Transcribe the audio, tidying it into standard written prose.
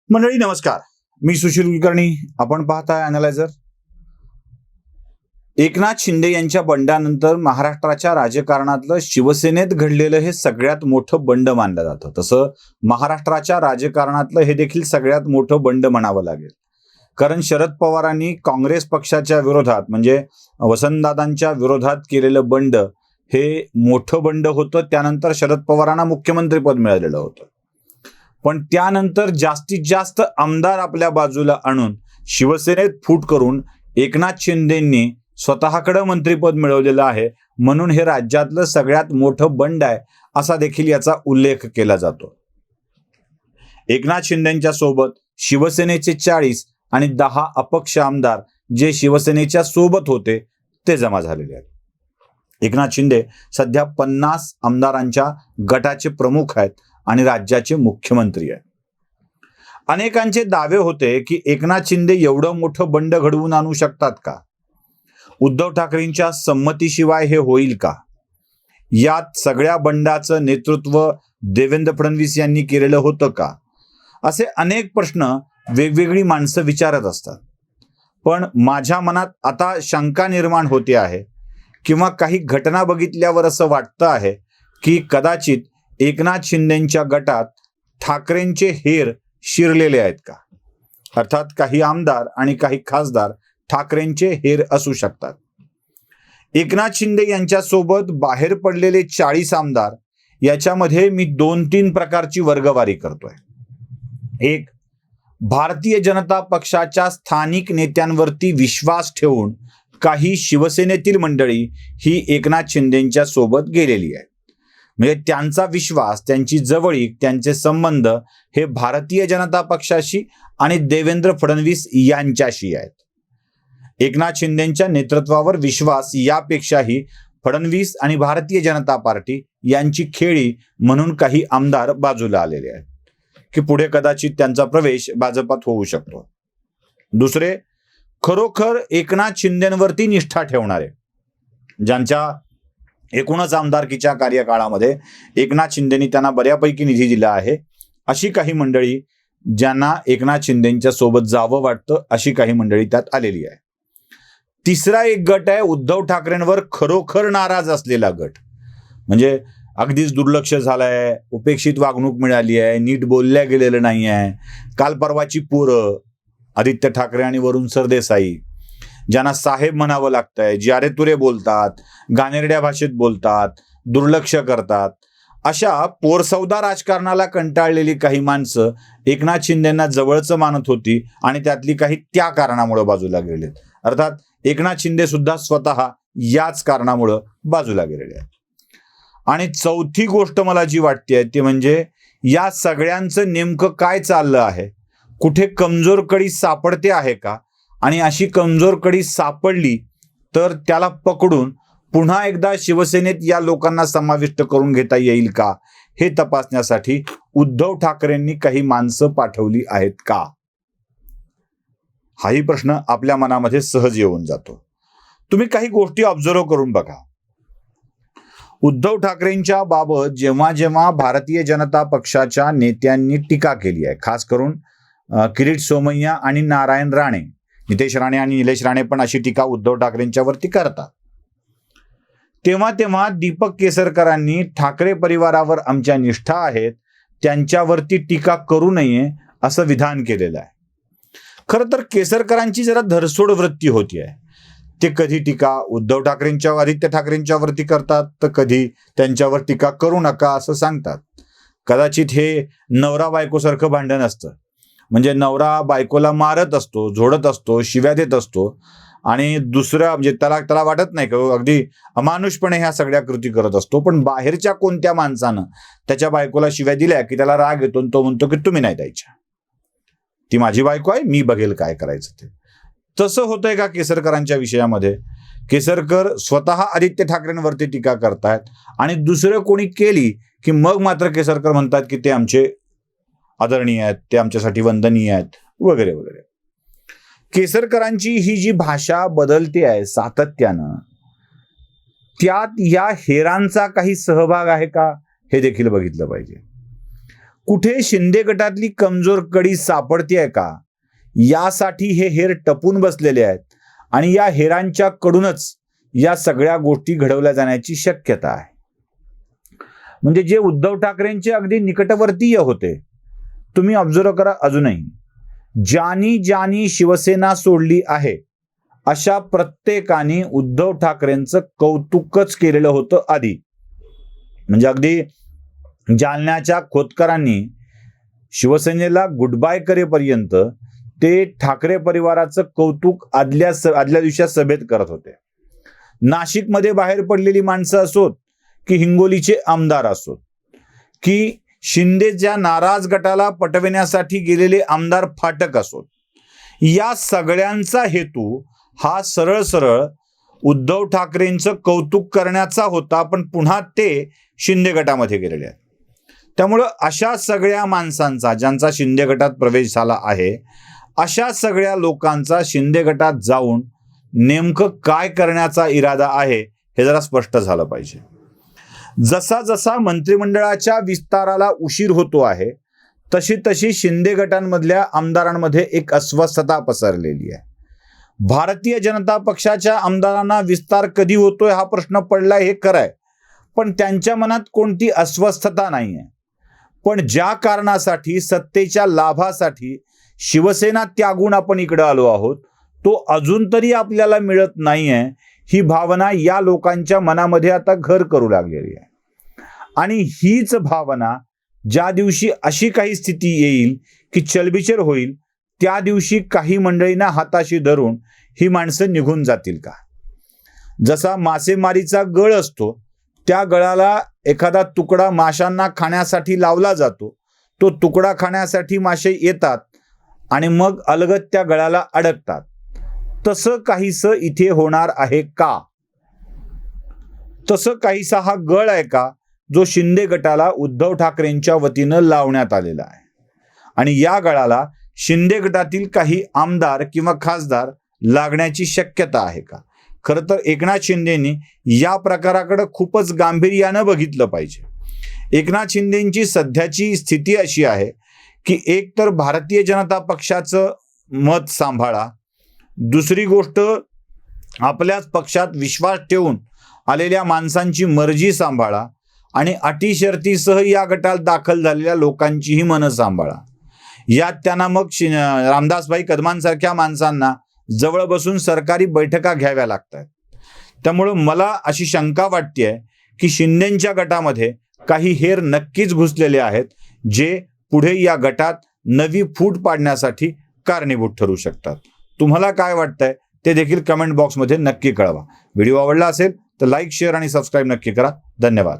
मंडळी नमस्कार, मी सुशील कुलकर्णी. आपण पाहताय अॅनालायझर. एकनाथ शिंदे यांच्या बंडानंतर महाराष्ट्राच्या राजकारणातलं शिवसेनेत घडलेलं हे सगळ्यात मोठं बंड मानलं जातं. तसं महाराष्ट्राच्या राजकारणातलं हे देखील सगळ्यात मोठं बंड म्हणावं लागेल. कारण शरद पवारांनी काँग्रेस पक्षाच्या विरोधात म्हणजे वसंतदादांच्या विरोधात केलेलं बंड हे मोठं बंड होतं. त्यानंतर शरद पवारांना मुख्यमंत्रीपद मिळालेलं होतं. पण त्यानंतर जास्तीत जास्त आमदार आपल्या बाजूला आणून शिवसेनेत फूट करून एकनाथ शिंदेंनी स्वतःकडे मंत्रिपद मिळवलेलं आहे. म्हणून हे राज्यातलं सगळ्यात मोठं बंड आहे असा देखील याचा उल्लेख केला जातो. एकनाथ शिंदेंच्या सोबत शिवसेनेचे 40 आणि 10 अपक्ष आमदार जे शिवसेनेच्या सोबत होते ते जमा झालेले आहेत. एकनाथ शिंदे सध्या 50 आमदारांच्या गटाचे प्रमुख आहेत आणि राज्याचे मुख्यमंत्री आहेत. अनेकांचे दावे होते की एकनाथ शिंदे एवढं मोठं बंड घडवून आणू शकतात का? उद्धव ठाकरेंच्या संमतीशिवाय हे होईल का? यात सगळ्या बंडाचं नेतृत्व देवेंद्र फडणवीस यांनी केलेलं होतं का? असे अनेक प्रश्न वेगवेगळी माणसं विचारत असतात. पण माझ्या मनात आता शंका निर्माण होते आहे किंवा काही घटना बघितल्यावर असं वाटतं आहे की कदाचित एकनाथ शिंदेंच्या गटात ठाकरेंचे हेर शिरलेले आहेत का? अर्थात काही आमदार आणि काही खासदार ठाकरेंचे हेर असू शकतात. एकनाथ शिंदे यांच्यासोबत बाहेर पडलेले 40 आमदार याच्यामध्ये मी 2-3 प्रकारची वर्गवारी करतोय. एक, भारतीय जनता पक्षाच्या स्थानिक नेत्यांवरती विश्वास ठेवून काही शिवसेनेतील मंडळी ही एकनाथ शिंदेंच्या सोबत गेलेली आहे. म्हणजे त्यांचा विश्वास, त्यांची जवळीक, त्यांचे संबंध हे भारतीय जनता पक्षाशी आणि देवेंद्र फडणवीस यांच्याशी आहेत. एकनाथ शिंदेंच्या नेतृत्वावर विश्वास यापेक्षाही फडणवीस आणि भारतीय जनता पार्टी यांची खेळी म्हणून काही आमदार बाजूला आलेले आहेत की पुढे कदाचित त्यांचा प्रवेश भाजपात होऊ शकतो. दुसरे, खरोखर एकनाथ शिंदेंवरती निष्ठा ठेवणारे, ज्यांच्या एकूणच आमदारकीच्या कार्यकाळामध्ये एकनाथ शिंदेंनी त्यांना बऱ्यापैकी निधी दिला आहे, अशी काही मंडळी, ज्यांना एकनाथ शिंदेंच्या सोबत जावं वाटतं, अशी काही मंडळी त्यात आलेली आहे. तिसरा एक गट आहे उद्धव ठाकरेंवर खरोखर नाराज असलेला गट. म्हणजे अगदीच दुर्लक्ष झालंय, उपेक्षित वागणूक मिळाली आहे, नीट बोलल्या गेलेलं नाही आहे. काल परवाची पोरं आदित्य ठाकरे आणि वरुण सरदेसाई, ज्यांना साहेब म्हणावं लागतंय, ज्यारे तुरे बोलतात, गाणेरड्या भाषेत बोलतात, दुर्लक्ष करतात, अशा पोरसौदा राजकारणाला कंटाळलेली काही माणसं एकनाथ शिंदेंना जवळचं मानत होती आणि त्यातली काही त्या कारणामुळे बाजूला गेलेत. अर्थात एकनाथ शिंदे सुद्धा स्वतः याच कारणामुळे बाजूला गेलेले आहेत. आणि चौथी गोष्ट मला जी वाटते ती म्हणजे या सगळ्यांचं नेमकं काय चाललं आहे, कुठे कमजोर कडी सापडते आहे का, आणि अशी कमजोर कडी सापडली तर त्याला पकडून पुन्हा एकदा शिवसेनेत या लोकांना समाविष्ट करून घेता येईल का, हे तपासण्यासाठी उद्धव ठाकरेंनी काही माणसं पाठवली आहेत का, हाही प्रश्न आपल्या मनामध्ये सहज येऊन जातो. तुम्ही काही गोष्टी ऑब्झर्व करून बघा. उद्धव ठाकरेंच्या बाबत जेव्हा जेव्हा भारतीय जनता पक्षाच्या नेत्यांनी टीका केली आहे, खास करून किरीट सोमय्या आणि नारायण राणे, नितेश राणे आणि निलेश राणे पण अशी टीका उद्धव ठाकरेंच्या वरती करतात, तेव्हा तेव्हा दीपक केसरकरांनी ठाकरे परिवारावर आमच्या निष्ठा आहेत, त्यांच्यावरती टीका करू नये असं विधान केलेलं आहे. खरं तर केसरकरांची जरा धरसोड वृत्ती होती आहे. ते कधी टीका उद्धव ठाकरेंच्या, आदित्य ठाकरेंच्या वरती करतात, तर कधी त्यांच्यावर टीका करू नका असं सांगतात. कदाचित हे नवरा बायकोसारखं भांडण असतं. म्हणजे नवरा बायकोला मारत असतो, झोडत असतो, शिव्या देत असतो आणि दुसरा म्हणजे त्याला वाटत नाही का अगदी अमानुषपणे ह्या सगळ्या कृती करत असतो. पण बाहेरच्या कोणत्या माणसानं त्याच्या बायकोला शिव्या दिल्या की त्याला राग येतो आणि तो म्हणतो की तुम्ही नाही द्यायच्या, ती माझी बायको आहे, मी बघेल काय करायचं ते. तसं होतंय का केसरकरांच्या विषयामध्ये? केसरकर स्वतः आदित्य ठाकरेंवरती टीका करतायत आणि दुसरं कोणी केली की मग मात्र केसरकर म्हणतात की ते आमचे आदरणीय आहेत, ते आमच्यासाठी वंदनीय आहेत, वगैरे वगैरे. केसरकरांची ही जी भाषा बदलते आहे सातत्यानं, त्यात या हेरांचा काही सहभाग आहे का हे देखील बघितलं पाहिजे. कुठे शिंदे गटातली कमजोर कडी सापडतीये का, यासाठी हे हेर टपून बसलेले आहेत आणि या हेरांच्या कडूनच या सगळ्या गोष्टी घडवल्या जाण्याची शक्यता आहे. म्हणजे जे उद्धव ठाकरेंचे अगदी निकटवर्तीय होते, तुम्ही ऑब्झर्व करा, अजूनही ज्यांनी ज्यांनी शिवसेना सोडली आहे अशा प्रत्येकाने उद्धव ठाकरेंचं कौतुकच केलेलं होतं आधी. म्हणजे अगदी जालन्याच्या खोतकरांनी शिवसेनेला गुड बाय करेपर्यंत ते ठाकरे परिवाराचं कौतुक आदल्या दिवशी सभेत करत होते. नाशिकमध्ये बाहेर पडलेली माणसं असोत की हिंगोलीचे आमदार असोत की शिंदेच्या नाराज गटाला पटविण्यासाठी गेलेले आमदार फाटक असोत, या सगळ्यांचा हेतू हा सरळ सरळ उद्धव ठाकरेंचं कौतुक करण्याचा होता, पण पुन्हा ते शिंदे गटामध्ये गेलेले आहेत. त्यामुळं अशा सगळ्या माणसांचा, ज्यांचा शिंदे गटात प्रवेश झाला आहे, अशा सगळ्या लोकांचा शिंदे गटात जाऊन नेमकं काय करण्याचा इरादा आहे हे जरा स्पष्ट झालं पाहिजे. जसा जसा मंत्रिमंडळाच्या विस्ताराला उशीर होतो आहे, तशी तशी शिंदे गटांमधल्या आमदारांमध्ये एक अस्वस्थता पसरलेली आहे. भारतीय जनता पक्षाच्या आमदारांना विस्तार कधी होतोय हा प्रश्न पडलाय, हे खरं आहे, पण त्यांच्या मनात कोणती अस्वस्थता नाही आहे. पण ज्या कारणासाठी, सत्तेच्या लाभासाठी शिवसेना त्यागून आपण इकडे आलो आहोत, तो अजून तरी आपल्याला मिळत नाहीये, ही भावना या लोकांच्या मनामध्ये आता घर करू लागलेली आहे. आणि हीच भावना ज्या दिवशी अशी काही स्थिती येईल की चलबिचल होईल, त्या दिवशी काही मंडळींना हाताशी धरून ही माणसं निघून जातील का? जसा मासेमारीचा गळ असतो, त्या गळाला एखादा तुकडा माशांना खाण्यासाठी लावला जातो, तो तुकडा खाण्यासाठी मासे येतात आणि मग अलगद त्या गळाला अडकतात. तसं काहीसं इथे होणार आहे का? तसं काहीसा हा गळ आहे का, जो शिंदे गटाला उद्धव ठाकरेंच्या वतीनं लावण्यात आलेला आहे? आणि या गळाला शिंदे गटातील काही आमदार किंवा खासदार लागण्याची शक्यता आहे का? खरं तर एकनाथ शिंदेनी या प्रकाराकडे खूपच गांभीर्यानं बघितलं पाहिजे. एकनाथ शिंदेची सध्याची स्थिती अशी आहे की एक तर भारतीय जनता पक्षाचं मत सांभाळा, दुसरी गोष्ट आपल्याच पक्षात विश्वास ठेवून आलेल्या माणसांची मर्जी सांभाळा आणि अटी शर्तीसह या गटात दाखल झालेल्या लोकांचीही मनं सांभाळा. यात त्यांना मग रामदासभाई कदमांसारख्या माणसांना जवळ बसून सरकारी बैठका घ्याव्या लागतात. त्यामुळं मला अशी शंका वाटते की शिंदेच्या गटामध्ये काही हेर नक्कीच घुसलेले आहेत, जे पुढे या गटात नवी फूट पाडण्यासाठी कारणीभूत ठरू शकतात. तुम्हाला काय वाटतंय ते देखील कमेंट बॉक्समध्ये नक्की कळवा. व्हिडिओ आवडला असेल तर लाईक, शेअर आणि सबस्क्राईब नक्की करा. धन्यवाद.